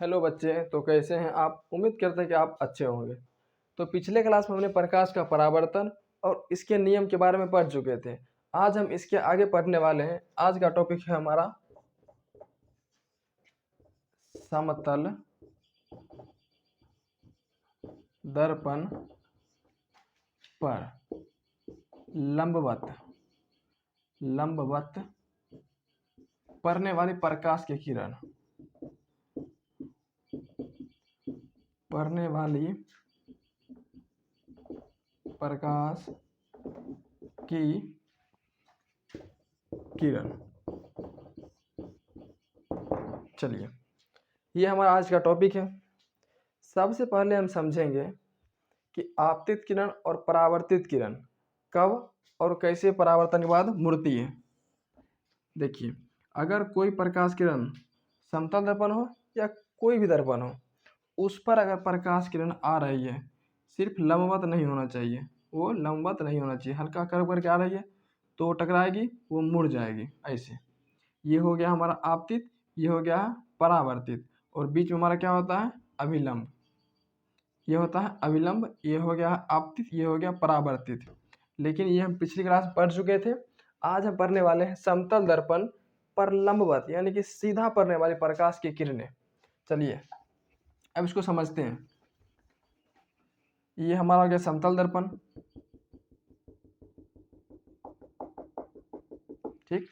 Hello बच्चे, तो कैसे हैं आप। उम्मीद करते हैं कि आप अच्छे होंगे। तो पिछले क्लास में हमने प्रकाश का परावर्तन और इसके नियम के बारे में पढ़ चुके थे। आज हम इसके आगे पढ़ने वाले हैं। आज का टॉपिक है हमारा समतल दर्पण पर लंबवत पड़ने वाली प्रकाश की किरण पड़ने वाली प्रकाश की किरण। चलिए, ये हमारा आज का टॉपिक है। सबसे पहले हम समझेंगे कि आपतित किरण और परावर्तित किरण कब और कैसे परावर्तन के बाद मुड़ती है। देखिए, अगर कोई प्रकाश किरण समतल दर्पण हो या कोई भी दर्पण हो, उस पर अगर प्रकाश किरण आ रही है, सिर्फ लंबवत नहीं होना चाहिए, वो लंबवत नहीं होना चाहिए, हल्का कर्व करके आ रही है तो टकराएगी, वो मुड़ जाएगी ऐसे। ये हो गया हमारा आपतित, ये हो गया परावर्तित, और बीच में हमारा क्या होता है, अभिलंब। ये होता है अभिलंब, ये हो गया आपतित, ये हो गया परावर्तित। लेकिन ये हम पिछली क्लास में पढ़ चुके थे। आज हम पढ़ने वाले हैं समतल दर्पण पर लंबवत, यानी कि सीधा पड़ने वाली प्रकाश की किरणें। चलिए अब इसको समझते हैं। ये हमारा हो गया समतल दर्पण, ठीक।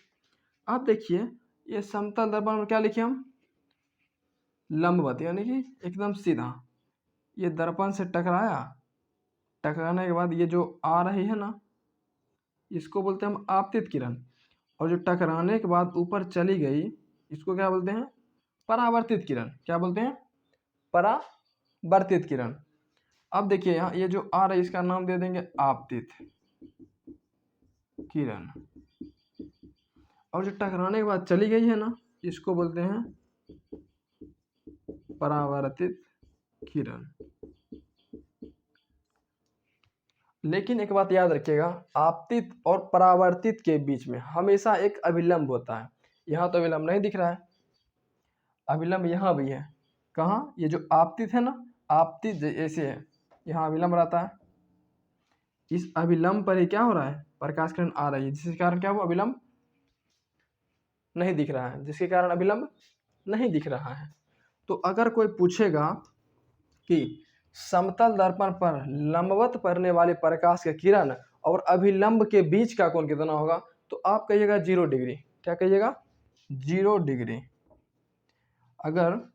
अब देखिए, ये समतल दर्पण में क्या लिखे हम, लंबवत, यानी कि एकदम सीधा। ये दर्पण से टकराया, टकराने के बाद ये जो आ रही है ना, इसको बोलते हैं हम आपतित किरण। और जो टकराने के बाद ऊपर चली गई, इसको क्या बोलते हैं, परावर्तित किरण। क्या बोलते हैं, परावर्तित किरण। अब देखिए यहाँ ये जो आ रही है, इसका नाम दे देंगे आपतित किरण। और जो टकराने के बाद चली गई है ना, इसको बोलते हैं परावर्तित किरण। लेकिन एक बात याद रखिएगा, आपतित और परावर्तित के बीच में हमेशा एक अभिलंब होता है। यहाँ तो अभिलंब नहीं दिख रहा है, अभिलंब यहाँ भी है। कहाँ, ये जो आपतित है ना, आपतित ऐसे है, यहाँ अभिलंब रहता है। इस अभिलंब पर ही क्या हो रहा है, प्रकाश किरण आ रही है, जिसके कारण क्या, वो अभिलंब नहीं दिख रहा है, जिसके कारण अभिलंब नहीं दिख रहा है। तो अगर कोई पूछेगा कि समतल दर्पण पर लंबवत पड़ने वाली प्रकाश की किरण और अभिलंब के बीच का कोण कितना होगा, तो आप कहिएगा 0 डिग्री। क्या कहिएगा, 0 डिग्री। अगर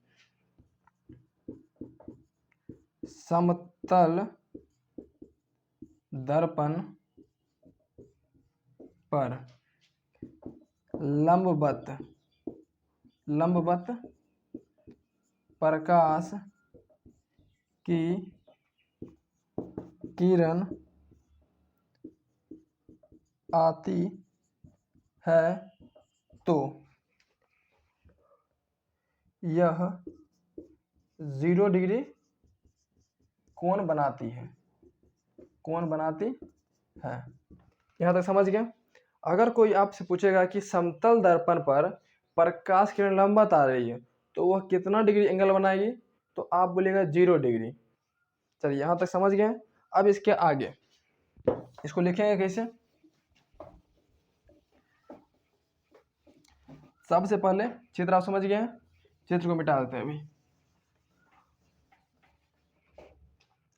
समतल दर्पण पर लंबवत प्रकाश की किरण आती है तो यह 0 डिग्री कोण बनाती है, कोण बनाती है। यहाँ तक समझ गए। अगर कोई आपसे पूछेगा कि समतल दर्पण पर प्रकाश किरण लंबवत आ रही है तो वह कितना डिग्री एंगल बनाएगी, तो आप बोलेगा 0 डिग्री। चलिए यहाँ तक समझ गए। अब इसके आगे इसको लिखेंगे कैसे। सबसे पहले चित्र आप समझ गए हैं, चित्र को मिटा देते हैं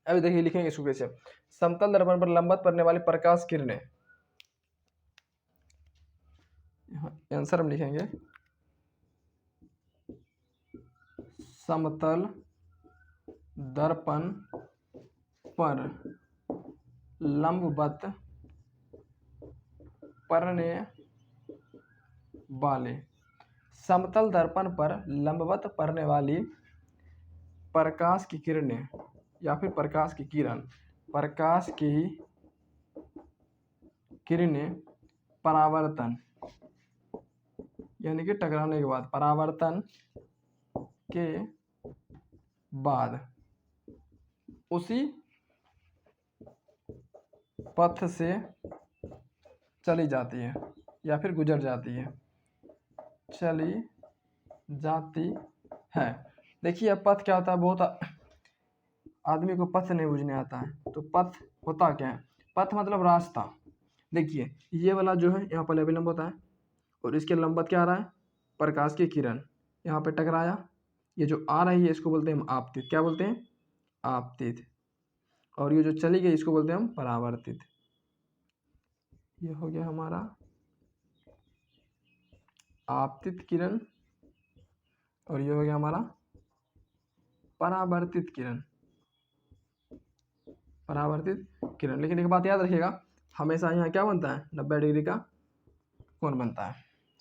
अभी देखिए लिखेंगे इसको कैसे। समतल दर्पण पर लंबवत पड़ने वाली प्रकाश किरणें, आंसर हम लिखेंगे समतल दर्पण पर लंबवत पड़ने वाले, समतल दर्पण पर लंबवत पड़ने वाली प्रकाश की किरणें या फिर प्रकाश की किरण, प्रकाश की किरणें परावर्तन, यानी कि टकराने के बाद, परावर्तन के बाद उसी पथ से चली जाती है या फिर गुजर जाती है, चली जाती है। देखिए अब पथ क्या होता है, बहुत आदमी को पथ नहीं बुझने आता है। तो पथ होता क्या है, पथ मतलब रास्ता। देखिए ये वाला जो है यहाँ पर अभिलंब होता है और इसके लंबवत क्या आ रहा है, प्रकाश की किरण यहाँ पे टकराया, ये जो आ रही है इसको बोलते हैं हम आपतित। क्या बोलते हैं, आपतित। और ये जो चली गई इसको बोलते हैं हम परावर्तित। ये हो गया हमारा आपतित किरण और ये हो गया हमारा परावर्तित किरण, परावर्तित किरण। लेकिन एक बात याद रखिएगा, हमेशा यहाँ क्या बनता है, 90 डिग्री का कोण बनता है,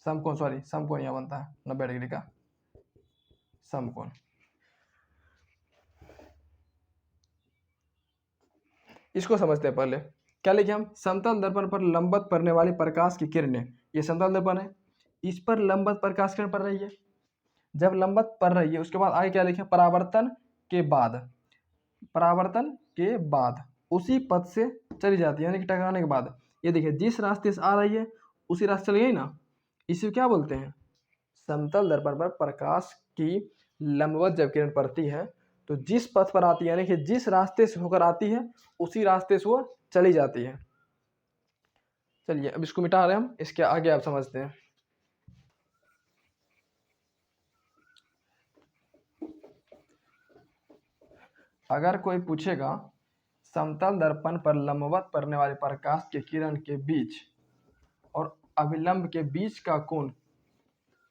समकोण, सॉरी समकोण यहाँ बनता है 90 डिग्री का समकोण। इसको समझते हैं पहले। क्या लिखे हम, समतल दर्पण पर लंबवत पड़ने वाली प्रकाश की किरणें, ये समतल दर्पण है, इस पर लंबवत प्रकाश किरण पड़ रही है। जब लंबवत पड़ रही है उसके बाद आगे क्या लिखे, परावर्तन के बाद, परावर्तन के बाद उसी पथ से चली जाती है, यानी कि टकराने के बाद। ये देखिए जिस रास्ते से आ रही है उसी रास्ते चली गई ना, इसे क्या बोलते हैं, समतल दर्पण पर प्रकाश की लंबवत जब किरण पड़ती है तो जिस पथ पर आती है, यानी कि जिस रास्ते से होकर आती है उसी रास्ते से वो चली जाती है। चलिए अब इसको मिटा रहे हैं हम, इसके आगे आप समझते हैं। अगर कोई पूछेगा समतल दर्पण पर लंबवत पड़ने वाले प्रकाश के किरण के बीच और अभिलंब के बीच का कोण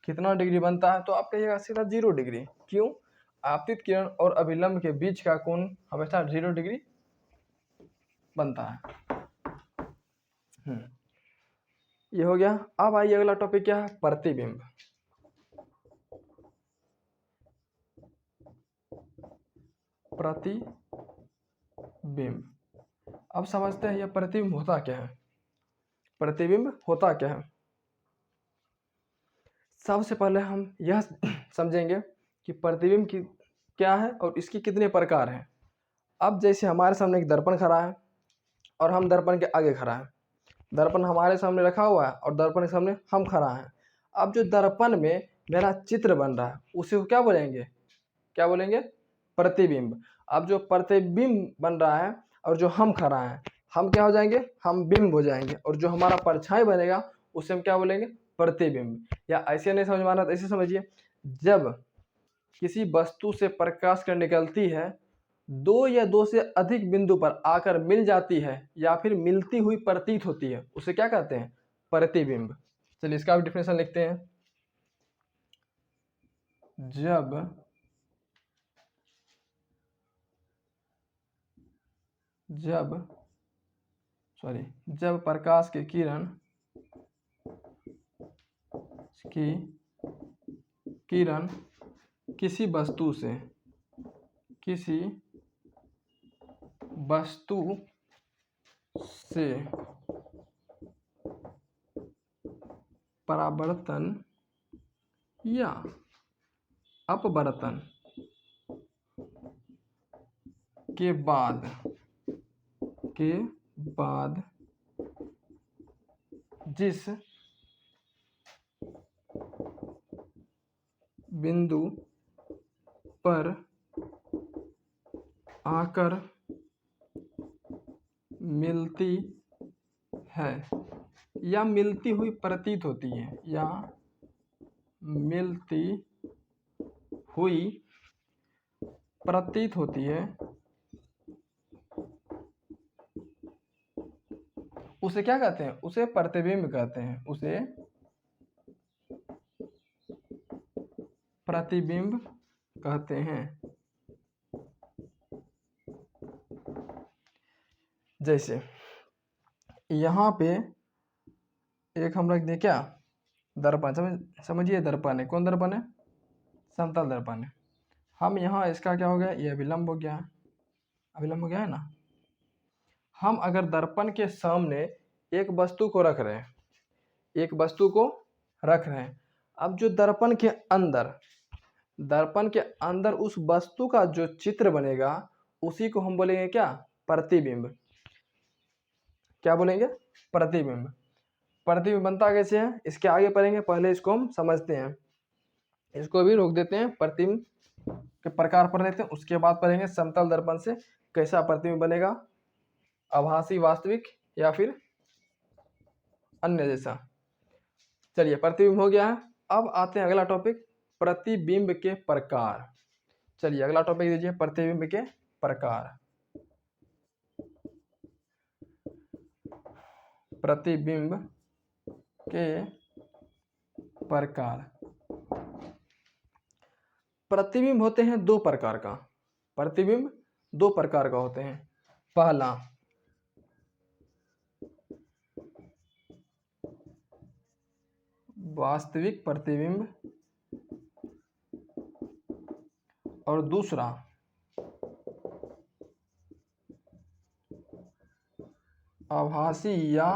कितना डिग्री बनता है, तो आप कहिएगा सीधा 0 डिग्री। क्यों, आपतित किरण और अभिलंब के बीच का कोण हमेशा 0 डिग्री बनता है। ये हो गया। अब आइए अगला टॉपिक क्या है, प्रतिबिंब। प्रतिबिंब, अब समझते हैं ये प्रतिबिंब होता क्या है। प्रतिबिंब होता क्या है, सबसे पहले हम यह समझेंगे कि प्रतिबिंब की क्या है और इसकी कितने प्रकार हैं। अब जैसे हमारे सामने एक दर्पण खड़ा है और हम दर्पण के आगे खड़ा है, दर्पण हमारे सामने रखा हुआ है और दर्पण के सामने हम खड़ा हैं। अब जो दर्पण में मेरा चित्र बन रहा है उसे क्या बोलेंगे, क्या बोलेंगे, प्रतिबिंब। अब जो प्रतिबिंब बन रहा है और जो हम खड़ा है, हम क्या हो जाएंगे, हम बिंब हो जाएंगे। और जो हमारा परछाई बनेगा उसे हम क्या बोलेंगे, प्रतिबिंब। या ऐसे नहीं समझ माना तो ऐसे समझिए, जब किसी वस्तु से प्रकाश कर निकलती है, दो या दो से अधिक बिंदु पर आकर मिल जाती है या फिर मिलती हुई प्रतीत होती है, उसे क्या कहते हैं, प्रतिबिंब। चलिए इसका भी डिफिनेशन लिखते हैं। जब प्रकाश की किरण किसी वस्तु से परावर्तन या अपवर्तन के बाद जिस बिंदु पर आकर मिलती है या मिलती हुई प्रतीत होती है, या मिलती हुई प्रतीत होती है, उसे क्या कहते हैं, उसे प्रतिबिंब कहते हैं, उसे प्रतिबिंब कहते हैं। जैसे यहाँ पे एक हम रख दें क्या, दर्पण, समझिए दर्पण है, कौन दर्पण है, समतल दर्पण है। हम यहाँ इसका क्या हो गया, ये अभिलंब हो गया, अभिलंब हो गया है ना। हम अगर दर्पण के सामने एक वस्तु को रख रहे हैं, अब जो दर्पण के अंदर उस वस्तु का जो चित्र बनेगा उसी को हम बोलेंगे क्या, प्रतिबिंब। क्या बोलेंगे, प्रतिबिंब। प्रतिबिंब बनता कैसे है, इसके आगे पढ़ेंगे, पहले इसको हम समझते हैं। इसको भी रोक देते हैं, प्रतिबिंब के प्रकार पढ़ लेते हैं, उसके बाद पढ़ेंगे समतल दर्पण से कैसा प्रतिबिंब बनेगा, आभासी, वास्तविक या फिर अन्य जैसा। चलिए प्रतिबिंब हो गया है। अब आते हैं अगला टॉपिक, प्रतिबिंब के प्रकार। चलिए अगला टॉपिक दीजिए, प्रतिबिंब के प्रकार। प्रतिबिंब के प्रकार। प्रतिबिंब होते हैं दो प्रकार का, प्रतिबिंब दो प्रकार का होते हैं। पहला वास्तविक प्रतिबिंब और दूसरा आभासी या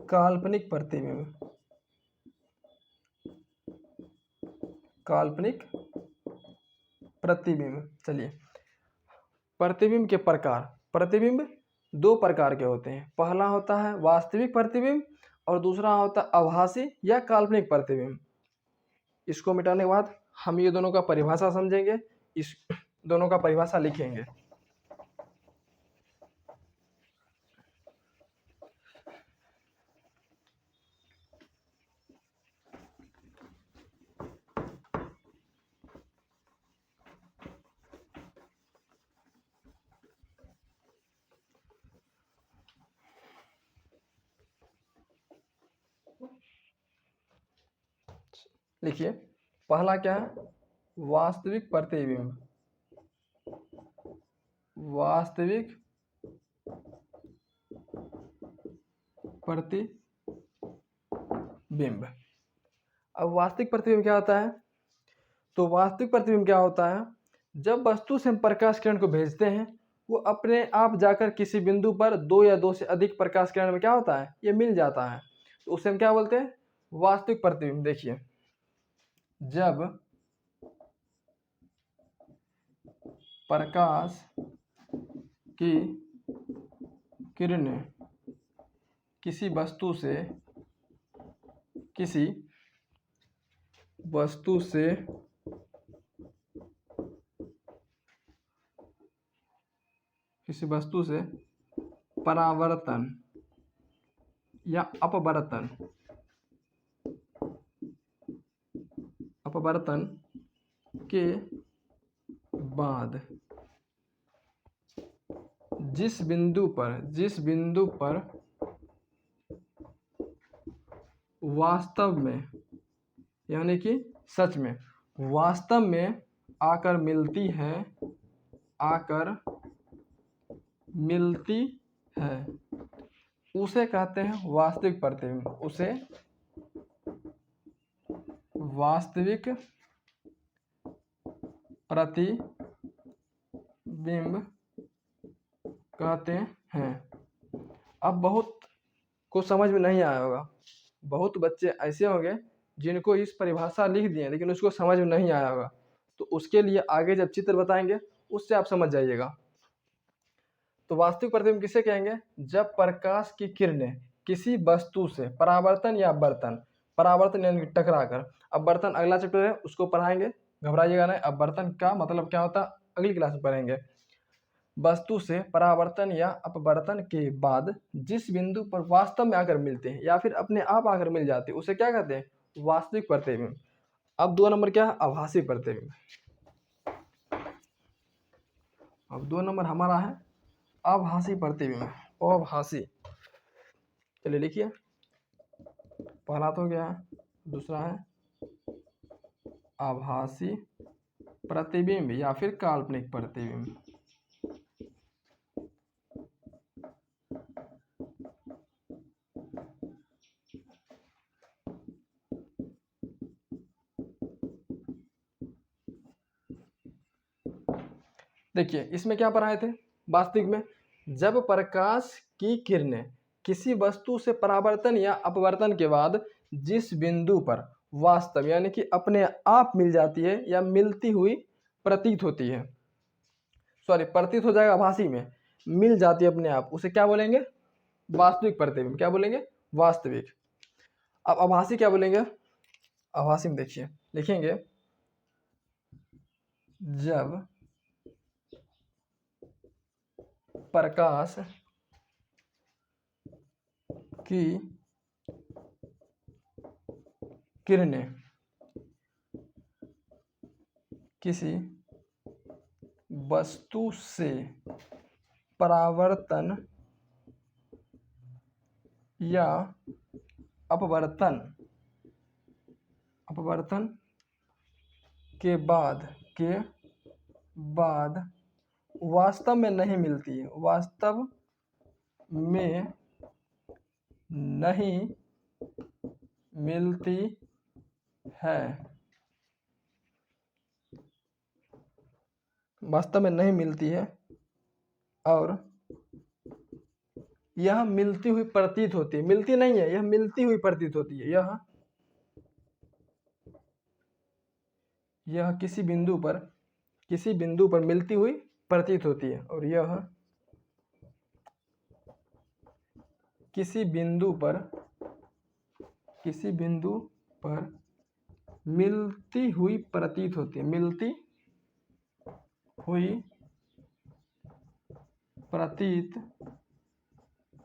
काल्पनिक प्रतिबिंब। काल्पनिक प्रतिबिंब। चलिए प्रतिबिंब के प्रकार। प्रतिबिंब दो प्रकार के होते हैं, पहला होता है वास्तविक प्रतिबिंब और दूसरा होता है आभासी या काल्पनिक प्रतिबिंब। इसको मिटाने के बाद हम ये दोनों का परिभाषा समझेंगे, इस दोनों का परिभाषा लिखेंगे। लिखिए, पहला क्या है, वास्तविक प्रतिबिंब। वास्तविक प्रतिबिंब। अब वास्तविक प्रतिबिंब क्या होता है, तो वास्तविक प्रतिबिंब क्या होता है, जब वस्तु से हम प्रकाश किरण को भेजते हैं वो अपने आप जाकर किसी बिंदु पर दो या दो से अधिक प्रकाश किरण में क्या होता है, ये मिल जाता है, तो उसे हम क्या बोलते हैं, वास्तविक प्रतिबिंब। देखिए जब प्रकाश की किरणें किसी वस्तु से परावर्तन या अपवर्तन के बाद जिस बिंदु पर वास्तव में, यानी कि सच में, वास्तव में आकर मिलती है उसे कहते हैं वास्तविक प्रतिबिंब। उसे वास्तविक प्रतिबिंब कहते हैं। अब बहुत को समझ में नहीं आया होगा, बहुत बच्चे ऐसे होंगे जिनको इस परिभाषा लिख दिए लेकिन उसको समझ में नहीं आया होगा, तो उसके लिए आगे जब चित्र बताएंगे उससे आप समझ जाइएगा। तो वास्तविक प्रतिबिंब किसे कहेंगे, जब प्रकाश की किरणें किसी वस्तु से परावर्तन या अपवर्तन, परावर्तन यानी टकराकर, अपवर्तन अगला चैप्टर है उसको पढ़ाएंगे, घबराइएगा नहीं। अपवर्तन का मतलब क्या होता है अगली क्लास में पढ़ेंगे। वस्तु से परावर्तन या अपवर्तन के बाद जिस बिंदु पर वास्तव में आकर मिलते हैं या फिर अपने आप आकर मिल जाते हैं उसे क्या कहते हैं, वास्तविक प्रतिबिंब। अब दो नंबर क्या है, आभासी प्रतिबिंब। अब दो नंबर हमारा है आभासी प्रतिबिंब। आभासी, चलिए लिखिए, पहला तो क्या है, दूसरा है आभासी प्रतिबिंब या फिर काल्पनिक प्रतिबिंब। देखिए इसमें क्या पढ़ाए थे, वास्तविक में जब प्रकाश की किरणें किसी वस्तु से परावर्तन या अपवर्तन के बाद जिस बिंदु पर वास्तव यानी कि अपने आप मिल जाती है या मिलती हुई प्रतीत होती है, सॉरी प्रतीत हो जाएगा आभासी में, मिल जाती है अपने आप, उसे क्या बोलेंगे, वास्तविक प्रतिबिंब। क्या बोलेंगे, वास्तविक। अब आभासी क्या बोलेंगे, आभासी में देखिए लिखेंगे जब प्रकाश की किरणें किसी वस्तु से परावर्तन या अपवर्तन के बाद वास्तव में नहीं मिलती है, वास्तव में नहीं मिलती है, वास्तव में नहीं मिलती है और यह मिलती हुई प्रतीत होती है, मिलती नहीं है, यह मिलती हुई प्रतीत होती है, यह किसी बिंदु पर मिलती हुई प्रतीत होती है और यह किसी बिंदु पर मिलती हुई प्रतीत होती है, मिलती हुई प्रतीत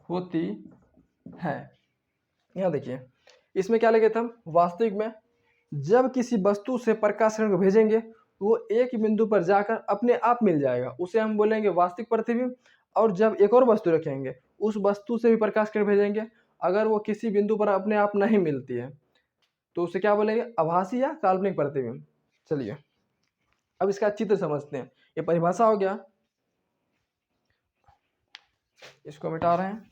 होती है। यहाँ देखिए इसमें क्या लगे थे हम, वास्तविक में जब किसी वस्तु से प्रकाश किरण को भेजेंगे वो एक ही बिंदु पर जाकर अपने आप मिल जाएगा, उसे हम बोलेंगे वास्तविक प्रतिबिंब। और जब एक और वस्तु रखेंगे उस वस्तु से भी प्रकाश किरण भेजेंगे, अगर वो किसी बिंदु पर अपने आप नहीं मिलती है तो उसे क्या बोलेंगे, आभासी या काल्पनिक प्रतिबिंब। चलिए अब इसका चित्र समझते हैं। ये परिभाषा हो गया, इसको मिटा रहे हैं।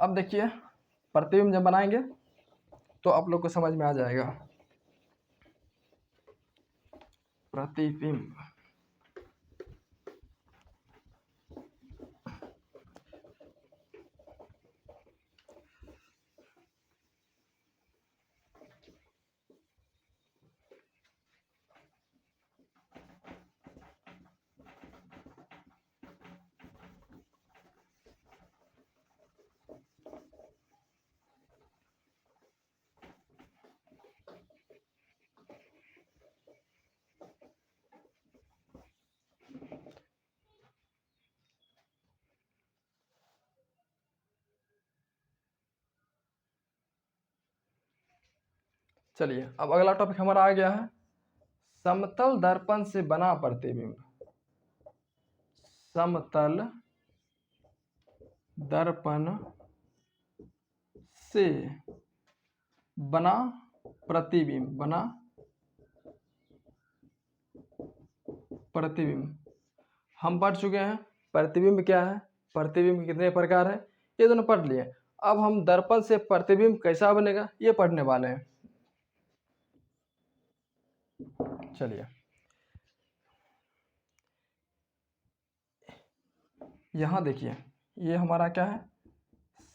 अब देखिए प्रतिबिंब जब बनाएंगे तो आप लोग को समझ में आ जाएगा। प्रतिबिंब चलिए अब अगला टॉपिक हमारा आ गया है समतल दर्पण से बना प्रतिबिंब। समतल दर्पण से बना प्रतिबिंब, हम पढ़ चुके हैं प्रतिबिंब क्या है, प्रतिबिंब कितने प्रकार है, ये दोनों पढ़ लिए। अब हम दर्पण से प्रतिबिंब कैसा बनेगा ये पढ़ने वाले हैं। चलिए यहाँ देखिए ये हमारा क्या है,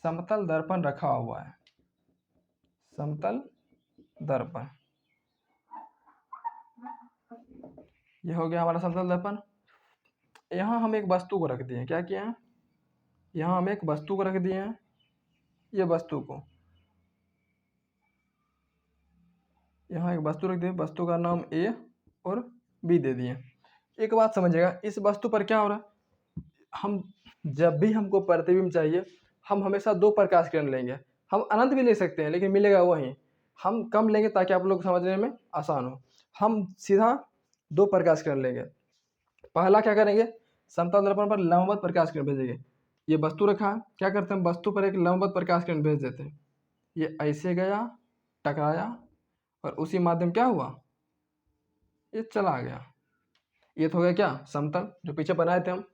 समतल दर्पण रखा हुआ है, समतल दर्पण, ये हो गया हमारा समतल दर्पण। यहाँ हम एक वस्तु को रख दिए, क्या किया है, यहाँ हम एक वस्तु को रख दिए हैं, ये वस्तु को यहाँ एक वस्तु रख दिए, वस्तु का नाम ए और बी दे दिए। एक बात समझिएगा, इस वस्तु पर क्या हो रहा है, हम जब भी हमको प्रतिबिंब चाहिए हम हमेशा दो प्रकाश किरण लेंगे, हम अनंत भी ले सकते हैं लेकिन मिलेगा वही, हम कम लेंगे ताकि आप लोग समझने में आसान हो। हम सीधा दो प्रकाश किरण लेंगे। पहला क्या करेंगे, समतल दर्पण पर लंबवत प्रकाश किरण भेजेंगे। ये वस्तु रखा है, क्या करते हैं, वस्तु पर एक लंबवत प्रकाश किरण भेज देते हैं, ये ऐसे गया टकराया और उसी माध्यम क्या हुआ, ये चला गया। ये तो हो गया क्या, समतल, जो पीछे बनाए थे हम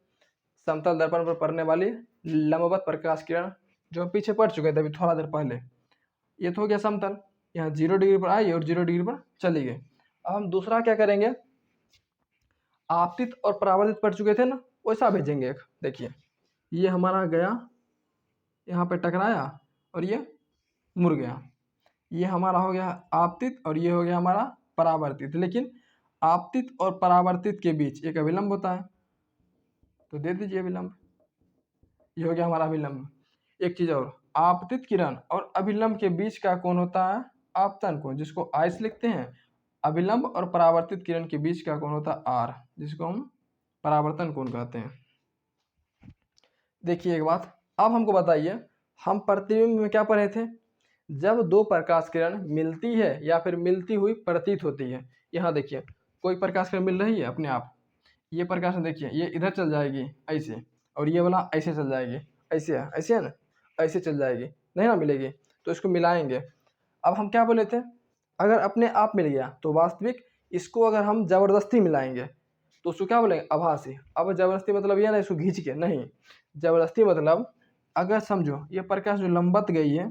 समतल दर्पण पर पड़ने वाली लंबवत प्रकाश किरण, जो हम पीछे पढ़ चुके थे अभी थोड़ा देर पहले। ये तो हो गया समतल, यहाँ 0 डिग्री पर आई और 0 डिग्री पर चली गई। अब हम दूसरा क्या करेंगे, आपतित और परावर्तित पढ़ चुके थे ना, वैसा भेजेंगे एक। देखिए ये हमारा गया यहाँ पे टकराया और ये मुड़ गया, ये हमारा हो गया आपतित और ये हो गया हमारा परावर्तित। लेकिन आपतित और परावर्तित के बीच एक अभिलंब होता है, तो दे दीजिए अभिलंब, ये हो गया हमारा अभिलंब। एक चीज और, आपतित किरण और अभिलंब के बीच का कोण होता है आपतन कोण, जिसको आई से लिखते हैं। अभिलंब और परावर्तित किरण के बीच का कोण होता है आर, जिसको हम परावर्तन कोण कहते हैं। देखिए एक बात, अब हमको बताइए, हम प्रतिबिंब में क्या पढ़े थे, जब दो प्रकाश किरण मिलती है या फिर मिलती हुई प्रतीत होती है। यहाँ देखिए, कोई प्रकाश किरण मिल रही है अपने आप, ये प्रकाश देखिए, ये इधर चल जाएगी ऐसे, और ये वाला ऐसे चल जाएगी, ऐसे है, ऐसे है ना, ऐसे चल जाएगी, नहीं ना मिलेगी, तो इसको मिलाएंगे। अब हम क्या बोले थे, अगर अपने आप मिल गया तो वास्तविक, इसको अगर हम जबरदस्ती मिलाएंगे तो उसको क्या बोलेंगे, आभासी। अब जबरदस्ती मतलब ये ना इसको खींच के, नहीं, जबरदस्ती मतलब अगर समझो ये प्रकाश जो लंबवत गई है,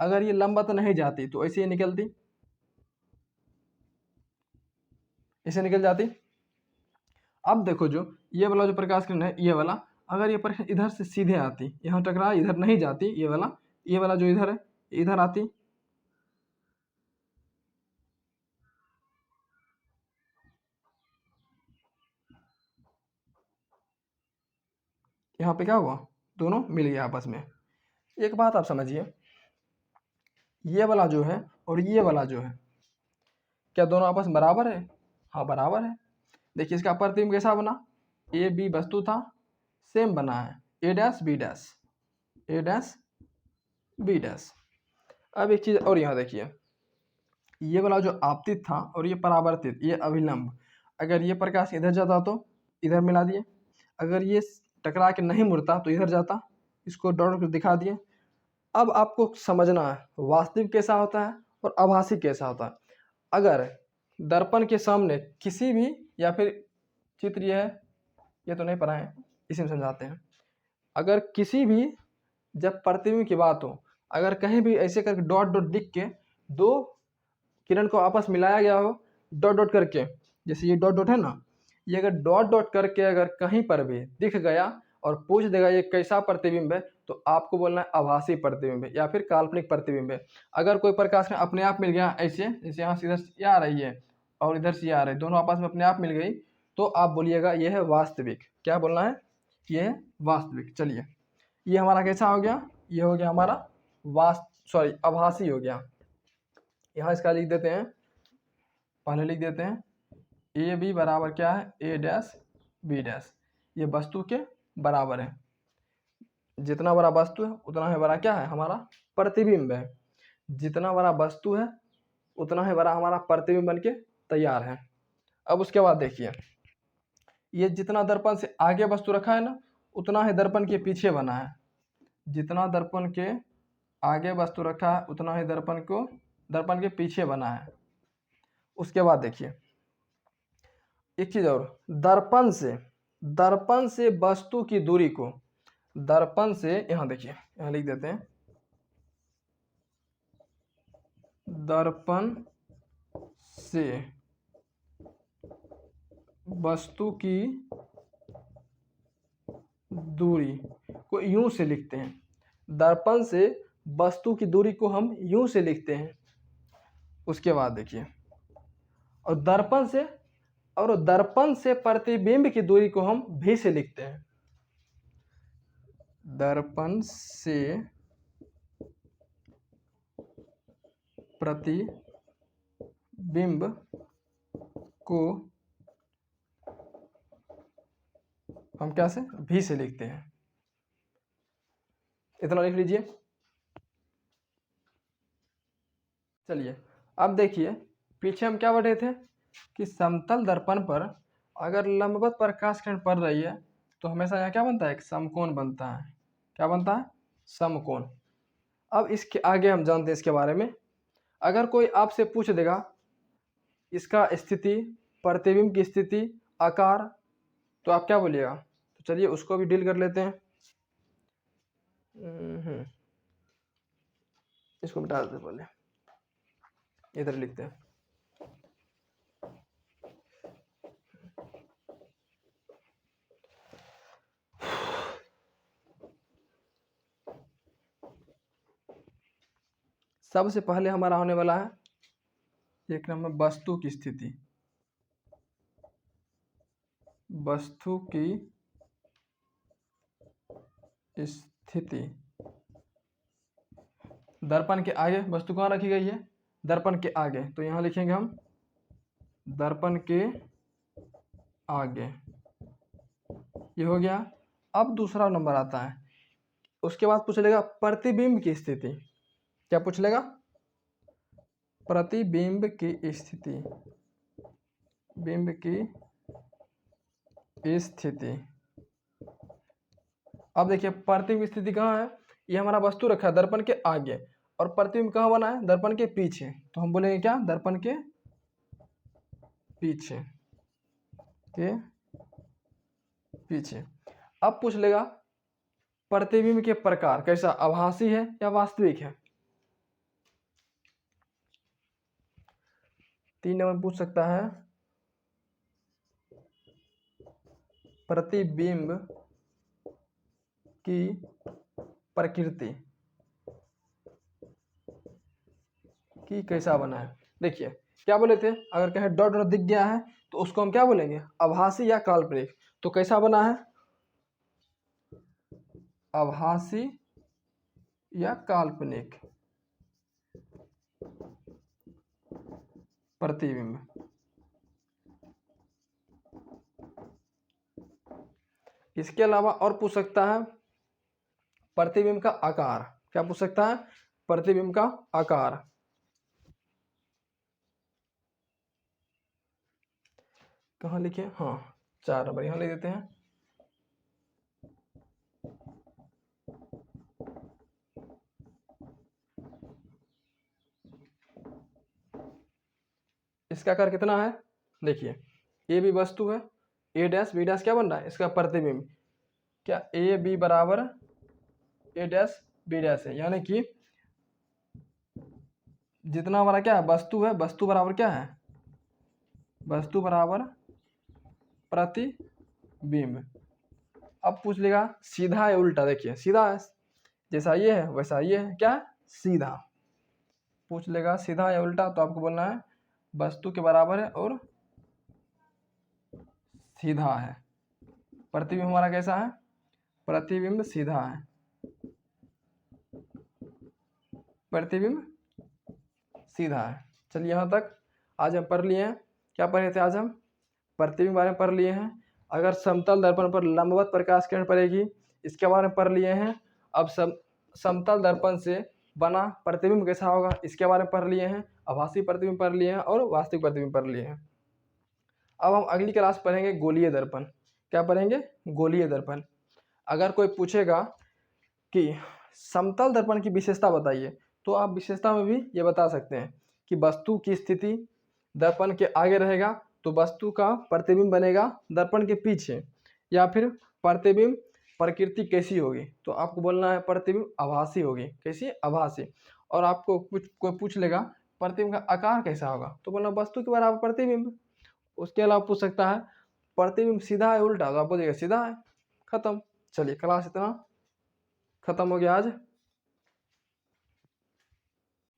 अगर ये लंबवत नहीं जाती तो ऐसे ही निकलती, ऐसे निकल जाती। अब देखो, जो ये वाला जो प्रकाश किरण है, ये वाला अगर ये प्रकाश इधर से सीधे आती, यहाँ टकरा, इधर नहीं जाती, ये वाला जो इधर है, इधर आती, यहाँ पे क्या हुआ, दोनों मिल गए आपस में। एक बात आप समझिए, ये वाला जो है और ये वाला जो है, क्या दोनों आपस में बराबर है? हाँ बराबर है। देखिए इसका प्रतिबिंब कैसा बना, ए बी वस्तु था, सेम बना है, ए डैश बी डैश, ए डैश बी डैश। अब एक चीज और, यहाँ देखिए, ये वाला जो आपतित था और ये परावर्तित, ये अभिलंब, अगर ये प्रकाश इधर जाता तो इधर मिला दिए, अगर ये टकरा के नहीं मुड़ता तो इधर जाता, इसको डॉट कर दिखा दिए। अब आपको समझना है वास्तविक कैसा होता है और आभासी कैसा होता है। अगर दर्पण के सामने किसी भी, या फिर चित्र ये है, ये तो नहीं पढ़ा है, इसी में समझाते हैं। अगर किसी भी, जब प्रतिबिंब की बात हो, अगर कहीं भी ऐसे करके डॉट डॉट दिख के दो किरण को आपस मिलाया गया हो डॉट डॉट करके, जैसे ये डॉट डॉट है ना, ये अगर डॉट डॉट करके अगर कहीं पर भी दिख गया और पूछ देगा ये कैसा प्रतिबिंब है, तो आपको बोलना है आभासी प्रतिबिंब है या फिर काल्पनिक प्रतिबिंब है। अगर कोई प्रकाश में अपने आप मिल गया ऐसे, जैसे यहाँ से इधर से आ रही है और इधर से आ रही है, दोनों आपस में अपने आप मिल गई, तो आप बोलिएगा यह है वास्तविक। क्या बोलना है, यह है वास्तविक। चलिए, ये हमारा कैसा हो गया, ये हो गया हमारा आभासी हो गया। यहाँ इसका लिख देते हैं, पहले लिख देते हैं, ए बी बराबर क्या है, ए डैश बी डैश, ये वस्तु के बराबर है। जितना बड़ा वस्तु है उतना ही बड़ा क्या है, हमारा प्रतिबिंब है। जितना बड़ा वस्तु है उतना ही बड़ा हमारा प्रतिबिंब बन के तैयार है। अब उसके बाद देखिए, ये जितना दर्पण से आगे वस्तु रखा है ना, उतना ही दर्पण के पीछे बना है। जितना दर्पण के आगे वस्तु रखा है उतना ही दर्पण के पीछे बना है। उसके बाद देखिए एक चीज और, दर्पण से वस्तु की दूरी को, दर्पण से, यहाँ देखिए, यहाँ लिख देते हैं, दर्पण से वस्तु की दूरी को यूं से लिखते हैं। दर्पण से वस्तु की दूरी को हम यूं से लिखते हैं। उसके बाद देखिए, और दर्पण से प्रतिबिंब की दूरी को हम भी से लिखते हैं। दर्पण से प्रतिबिंब को हम क्या से, भी से लिखते हैं। इतना लिख लीजिए। चलिए अब देखिए, पीछे हम क्या पढ़े थे कि समतल दर्पण पर अगर लंबवत प्रकाश किरण पड़ रही है तो हमेशा यहाँ क्या बनता है, एक समकोण बनता है। क्या बनता है, समकोण। अब इसके आगे हम जानते हैं इसके बारे में। अगर कोई आपसे पूछ देगा इसका स्थिति, प्रतिबिंब की स्थिति, आकार, तो आप क्या बोलिएगा, तो चलिए उसको भी डील कर लेते हैं। इसको मिटा देते पहले, इधर लिखते हैं। सबसे पहले हमारा होने वाला है एक नंबर वस्तु की स्थिति। वस्तु की स्थिति, दर्पण के आगे वस्तु कहाँ रखी गई है, दर्पण के आगे, तो यहाँ लिखेंगे हम दर्पण के आगे, ये हो गया। अब दूसरा नंबर आता है, उसके बाद पूछ लेगा प्रतिबिंब की स्थिति। क्या पूछ लेगा? प्रतिबिंब की स्थिति, बिंब की स्थिति। अब देखिए प्रतिबिंब स्थिति कहाँ है, ये हमारा वस्तु रखा है दर्पण के आगे, और प्रतिबिंब कहाँ बना है? दर्पण के पीछे। तो हम बोलेंगे क्या? दर्पण के पीछे, के पीछे। अब पूछ लेगा प्रतिबिंब के प्रकार कैसा, आभासी है या वास्तविक है? 3 नंबर पूछ सकता है प्रतिबिंब की प्रकृति की कैसा बना है। देखिए क्या बोले थे, अगर कहें डॉट डॉट दिख गया है तो उसको हम क्या बोलेंगे? आभासी या काल्पनिक। तो कैसा बना है? आभासी या काल्पनिक प्रतिबिंब। इसके अलावा और पूछ सकता है प्रतिबिंब का आकार। क्या पूछ सकता है? प्रतिबिंब का आकार। कहाँ लिखे? हाँ 4 नंबर यहाँ लिख देते हैं। इसका आकार कितना है? देखिए ए बी वस्तु है, ए डैश बी डैश क्या बन रहा है? इसका प्रतिबिंब। क्या ए बी बराबर ए डैश बी डैश है, यानी कि जितना हमारा क्या है वस्तु है, वस्तु बराबर क्या है? वस्तु बराबर प्रतिबिंब। अब पूछ लेगा सीधा या उल्टा। देखिए सीधा है, जैसा ये है वैसा ये है, क्या है? सीधा। पूछ लेगा सीधा या उल्टा, तो आपको बोलना है वस्तु के बराबर है और सीधा है। प्रतिबिंब हमारा कैसा है? प्रतिबिंब सीधा है, प्रतिबिंब सीधा है। चलिए यहाँ तक आज हम पढ़ लिए हैं। क्या पढ़े थे आज हम? प्रतिबिंब बारे में पढ़ लिए हैं। अगर समतल दर्पण पर लंबवत प्रकाश किरण पड़ेगी, इसके बारे में पढ़ लिए हैं। अब समतल दर्पण से बना प्रतिबिंब कैसा होगा, इसके बारे में पढ़ लिए हैं। आभासी प्रतिबिंब पढ़ लिए हैं और वास्तविक प्रतिबिंब पढ़ लिए हैं। अब हम अगली क्लास पढ़ेंगे गोलीय दर्पण। क्या पढ़ेंगे? गोलीय दर्पण। अगर कोई पूछेगा कि समतल दर्पण की विशेषता बताइए, तो आप विशेषता में भी ये बता सकते हैं कि वस्तु की स्थिति दर्पण के आगे रहेगा तो वस्तु का प्रतिबिंब बनेगा दर्पण के पीछे, या फिर प्रतिबिंब प्रकृति कैसी होगी, तो आपको बोलना है प्रतिबिंब आभासी होगी। कैसी? आभासी। और आपको कोई पूछ लेगा प्रतिबिंब का आकार कैसा होगा, तो बोलना वस्तु के बराबर प्रतिबिंब। उसके अलावा पूछ सकता है प्रतिबिंब सीधा है उल्टा, तो आप बोलिएगा सीधा है। खत्म। चलिए क्लास इतना खत्म हो गया आज।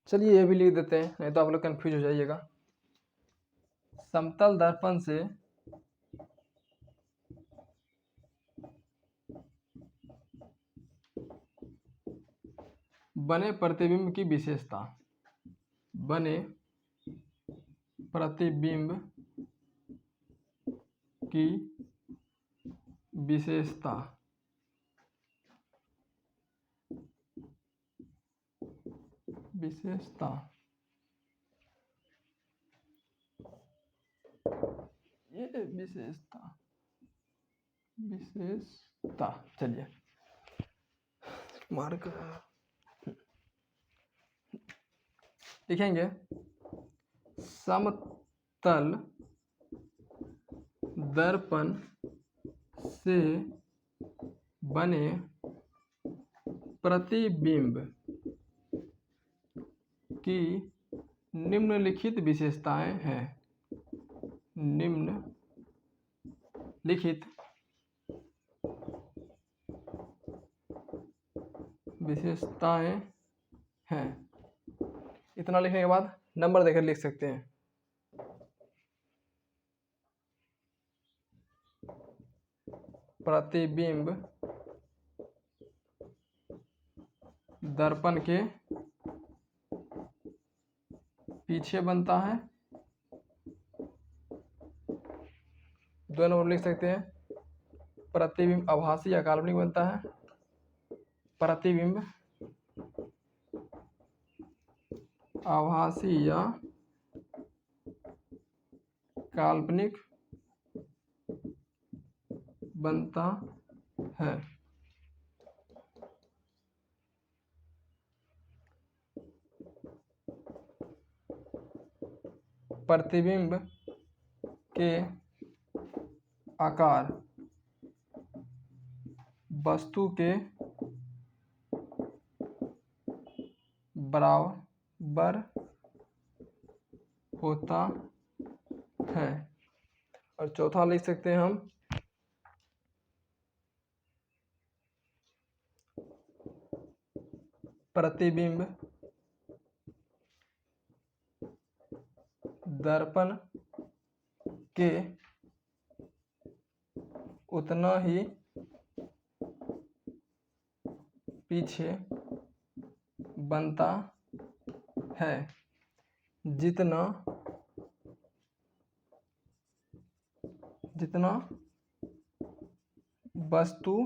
चलिए ये भी लिख देते हैं, नहीं तो आप लोग कंफ्यूज हो जाइएगा। समतल दर्पण से बने प्रतिबिंब की विशेषता, बने प्रतिबिंब की विशेषता, विशेषता ये विशेषता, विशेषता। चलिए मार्क लिखेंगे समतल दर्पण से बने प्रतिबिंब की निम्नलिखित विशेषताएं हैं। निम्नलिखित विशेषताएं हैं। इतना लिखने के बाद नंबर देकर लिख सकते हैं। प्रतिबिंब दर्पण के पीछे बनता है। 2 नंबर लिख सकते हैं, प्रतिबिंब आभासी या काल्पनिक बनता है। प्रतिबिंब आभासी या काल्पनिक बनता है। प्रतिबिंब के आकार वस्तु के बराबर होता है। और चौथा लिख सकते हैं हम, प्रतिबिंब दर्पण के उतना ही पीछे बनता है जितना वस्तु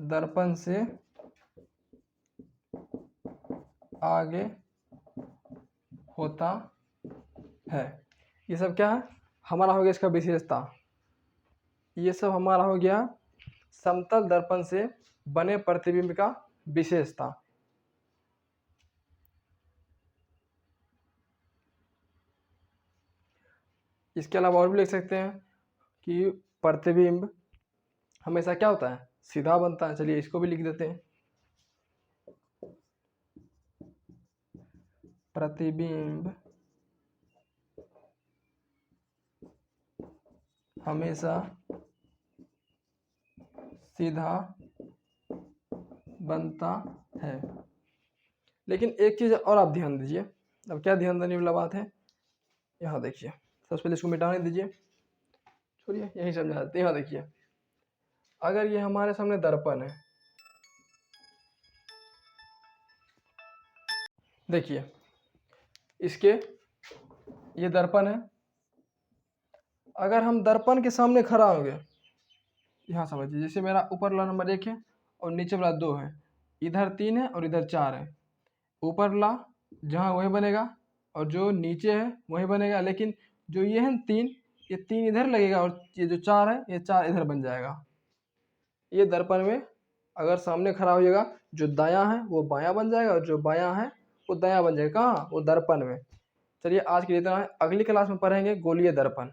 दर्पण से आगे होता है। ये सब क्या है हमारा हो गया इसका विशेषता। ये सब हमारा हो गया समतल दर्पण से बने प्रतिबिंब का विशेषता। इसके अलावा और भी लिख सकते हैं कि प्रतिबिंब हमेशा क्या होता है, सीधा बनता है। चलिए इसको भी लिख देते हैं, प्रतिबिंब हमेशा सीधा बनता है। लेकिन एक चीज और आप ध्यान दीजिए। अब क्या ध्यान देने वाला बात है, यहाँ देखिए। सबसे पहले इसको मिटाने दीजिए, छोड़िए यही समझा देते हैं। यहाँ देखिए, अगर ये हमारे सामने दर्पण है, देखिए इसके ये दर्पण है। अगर हम दर्पण के सामने खड़ा होंगे, यहाँ समझिए, जैसे मेरा ऊपर वाला नंबर 1 है और नीचे वाला 2 है, इधर 3 है और इधर 4 है। ऊपर वाला जहाँ वही बनेगा और जो नीचे है वही बनेगा। लेकिन जो ये है 3, ये 3 इधर लगेगा और ये जो 4 है ये 4 इधर बन जाएगा। ये दर्पण में अगर सामने खड़ा होइएगा, जो दायां है वो बायां बन जाएगा और जो बायां है वो दायां बन जाएगा। कहाँ, वो दर्पण में। चलिए आज के लिए इतना है, अगली क्लास में पढ़ेंगे गोलीय दर्पण।